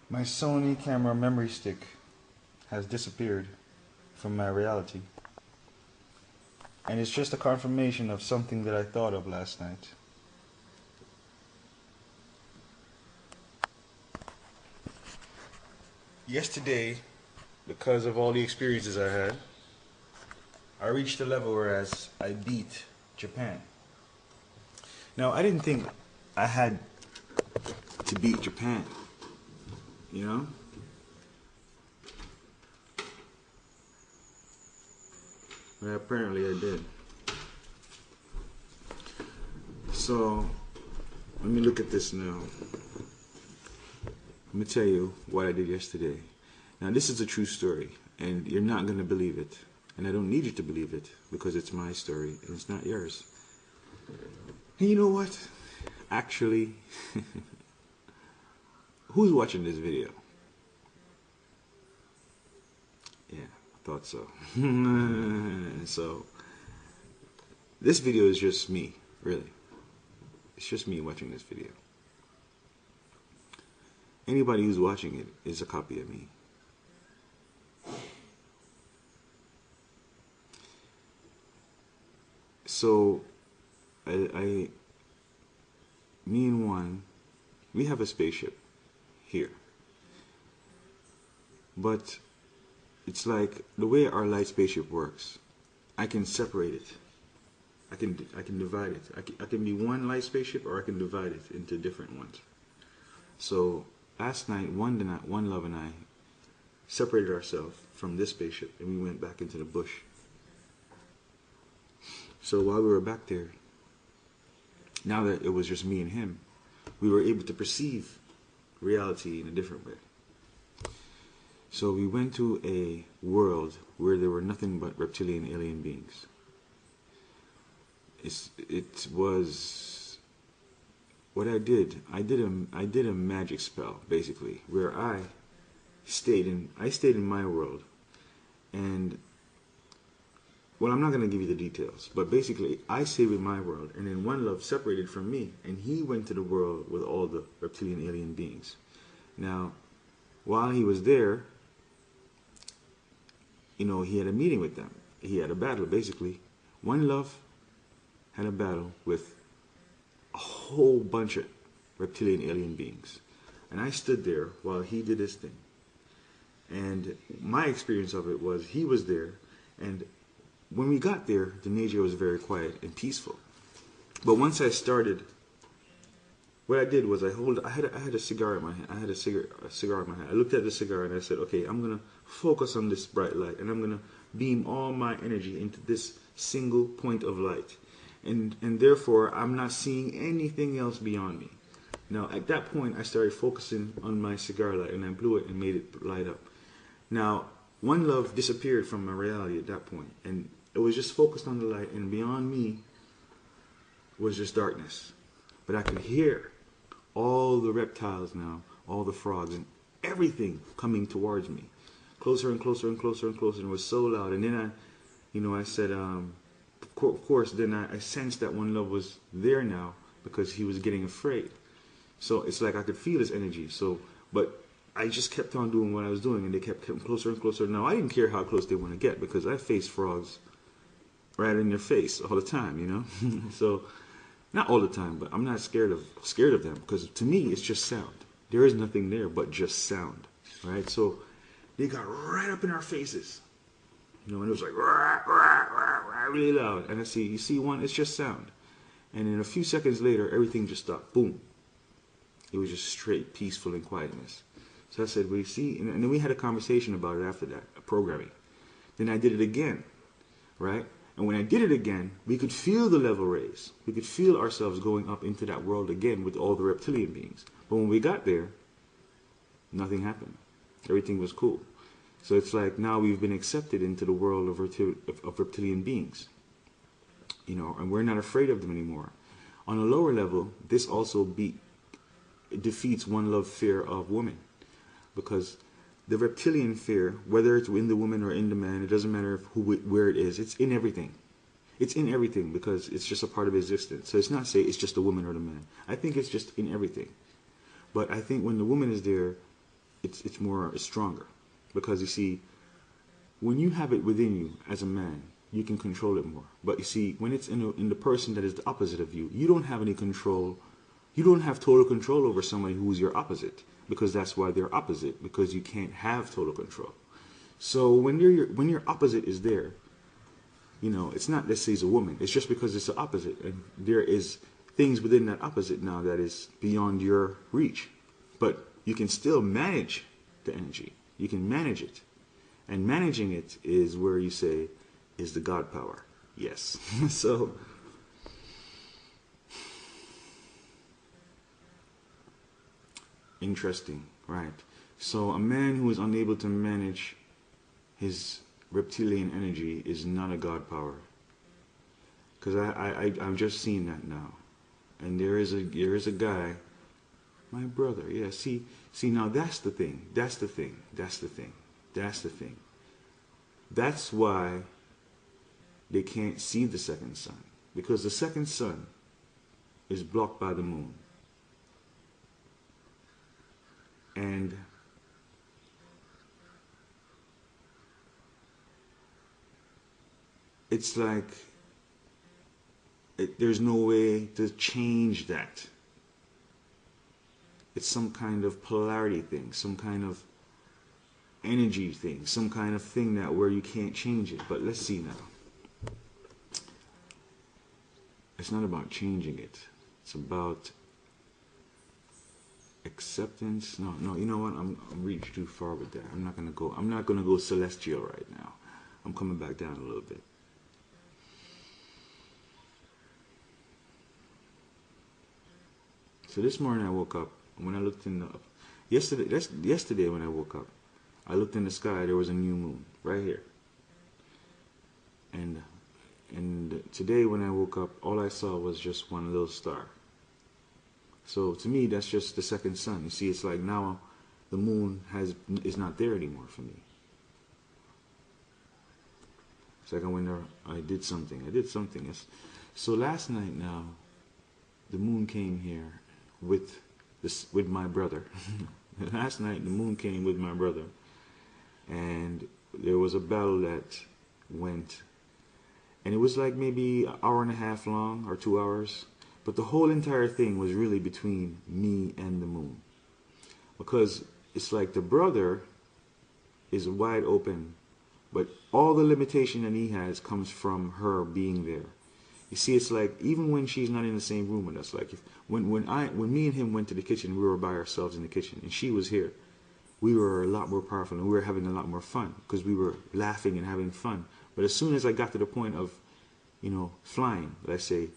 My Sony camera memory stick has disappeared from my reality. And it's just a confirmation of something that I thought of last night. Yesterday, because of all the experiences I had, I reached a level whereas I beat Japan. Now, I didn't think I had to beat Japan, you know? But apparently I did. So, let me look at this now. Let me tell you what I did yesterday. Now, this is a true story, and you're not going to believe it. And I don't need you to believe it, because it's my story, and it's not yours. And you know what? Actually, who's watching this video? Yeah, I thought so. So, this video is just me, really. It's just me watching this video. Anybody who's watching it is a copy of me. So, me and Juan, we have a spaceship here. But it's like the way our light spaceship works. I can separate it. I can divide it. I can be one light spaceship, or I can divide it into different ones. So last night, One Love and I separated ourselves from this spaceship, and we went back into the bush. So while we were back there, now that it was just me and him, we were able to perceive reality in a different way. So we went to a world where there were nothing but reptilian alien beings. It was what I did. I did a magic spell, basically, where I stayed in my world. And well, I'm not going to give you the details, but basically I stayed in my world, and then One Love separated from me, and he went to the world with all the reptilian alien beings. Now, while he was there, he had a meeting with them. He had a battle, basically. One Love had a battle with a whole bunch of reptilian alien beings. And I stood there while he did his thing. And my experience of it was, he was there, and when we got there, the nature was very quiet and peaceful. But once I started, what I did was I had a cigar in my hand. I had a cigar in my hand. I looked at the cigar and I said, okay, I'm going to focus on this bright light, and I'm going to beam all my energy into this single point of light. And therefore, I'm not seeing anything else beyond me. Now, at that point, I started focusing on my cigar light, and I blew it and made it light up. Now, One Love disappeared from my reality at that point, and it was just focused on the light, and beyond me was just darkness. But I could hear all the reptiles now, all the frogs, and everything coming towards me. Closer and closer and closer and closer, and it was so loud. And then I said, of course, then I sensed that One Love was there now, because he was getting afraid. So it's like I could feel his energy. But I just kept on doing what I was doing, and they kept coming closer and closer. Now, I didn't care how close they want to get, because I face frogs right in their face all the time, So, not all the time, but I'm not scared of them, because to me, it's just sound. There is nothing there but just sound, right? So, they got right up in our faces, and it was like, rah, rah, rah, rah, really loud. And you see one, it's just sound. And then a few seconds later, everything just stopped. Boom. It was just straight, peaceful, and quietness. So I said, well, you see, and then we had a conversation about it after that, programming. Then I did it again, right? And when I did it again, we could feel the level raise. We could feel ourselves going up into that world again with all the reptilian beings. But when we got there, nothing happened. Everything was cool. So it's like now we've been accepted into the world of reptilian beings. And we're not afraid of them anymore. On a lower level, this also defeats One Love fear of women. Because the reptilian fear, whether it's in the woman or in the man, it doesn't matter where it is. It's in everything. It's in everything, because it's just a part of existence. So it's not say it's just the woman or the man. I think it's just in everything. But I think when the woman is there, it's stronger, because you see, when you have it within you as a man, you can control it more. But you see, when it's in the person that is the opposite of you, you don't have any control. You don't have total control over somebody who's your opposite, because that's why they're opposite, because you can't have total control. So when your opposite is there, you know, it's not, let's say it's a woman, it's just because it's the opposite, and there is things within that opposite now that is beyond your reach. But you can still manage the energy. You can manage it. And managing it is where you say, is the God power. Yes. So, interesting, right? So a man who is unable to manage his reptilian energy is not a God power. Because I'm just seeing that now. And there is a guy, my brother, yeah, see now that's the thing. That's the thing. That's why they can't see the second sun. Because the second sun is blocked by the moon. And it's like there's no way to change that. It's some kind of polarity thing, some kind of energy thing, some kind of thing that where you can't change it. But let's see now. It's not about changing it. It's about acceptance. No, you know what? I'm reaching too far with that. I'm not gonna go celestial right now. I'm coming back down a little bit. So this morning I woke up, when I looked in the yesterday when I woke up, I looked in the sky, there was a new moon right here. And today when I woke up, all I saw was just one little star. So to me, that's just the second sun. You see, it's like now the moon is not there anymore for me. It's like I did something. Yes. So last night now, the moon came here with my brother. Last night the moon came with my brother, and there was a battle that went, and it was like maybe an hour and a half long or 2 hours, but the whole entire thing was really between me and the moon, because it's like the brother is wide open, but all the limitation that he has comes from her being there. You see, it's like even when she's not in the same room with us, like when me and him went to the kitchen, we were by ourselves in the kitchen, and she was here. We were a lot more powerful, and we were having a lot more fun because we were laughing and having fun. But as soon as I got to the point of, you know, flying, let's say,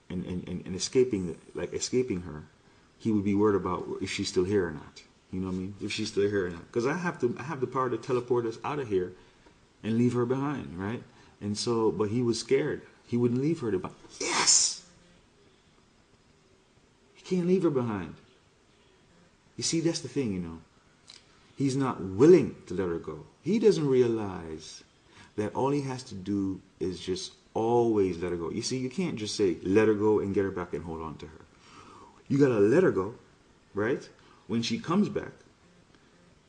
and escaping her, he would be worried about if she's still here or not. You know what I mean? If she's still here or not, because I have the power to teleport us out of here and leave her behind, right? And so, but he was scared. He wouldn't leave her behind. Yes! He can't leave her behind. You see, that's the thing, you know. He's not willing to let her go. He doesn't realize that all he has to do is just always let her go. You see, you can't just say, let her go and get her back and hold on to her. You gotta let her go, right? When she comes back,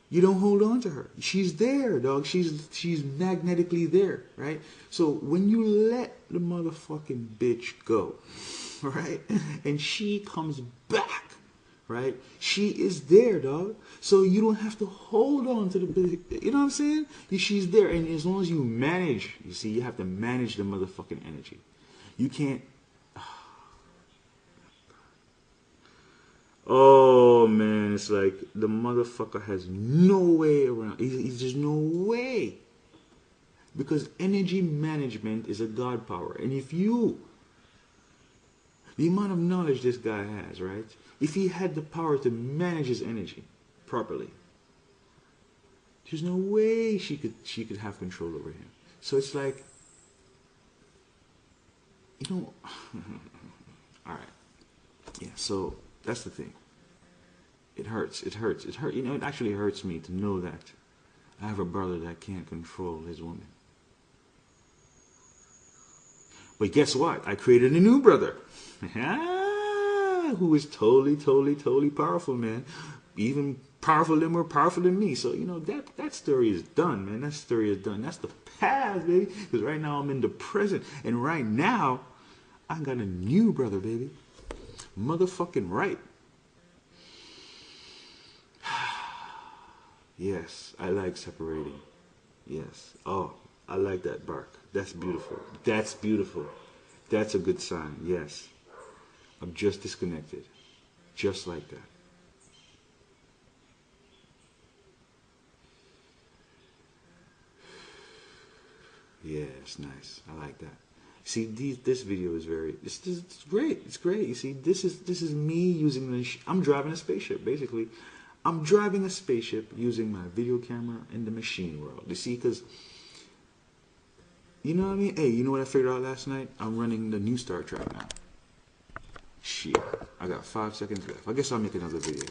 you don't hold on to her. She's there, dog. She's magnetically there, right? So when you let the motherfucking bitch go, right, and she comes back, right, she is there, dog. So you don't have to hold on to the bitch. You know what I'm saying? She's there, and as long as you manage, you see, you have to manage the motherfucking energy. You can't. Oh man, it's like the motherfucker has no way around. He's just no way. Because energy management is a God power. And if the amount of knowledge this guy has, right? If he had the power to manage his energy properly, there's no way she could have control over him. So it's like, you know, all right. Yeah, so that's the thing. It hurts. You know, it actually hurts me to know that I have a brother that can't control his woman. But guess what? I created a new brother. Who is totally powerful, man. Even powerful than more powerful than me. So, you know, that story is done, man. That story is done. That's the past, baby. Because right now I'm in the present. And right now, I got a new brother, baby. Motherfucking right. Yes, I like separating. Yes. Oh, I like that bark. That's beautiful. That's beautiful. That's a good sign. Yes. I'm just disconnected. Just like that. Yeah, it's nice. I like that. See, this video is it's great. It's great. You see, this is me using I'm driving a spaceship, basically. I'm driving a spaceship using my video camera in the machine world. You see, because, you know what I mean? Hey, you know what I figured out last night? I'm running the new Star Trek now. Shit. I got 5 seconds left. I guess I'll make another video.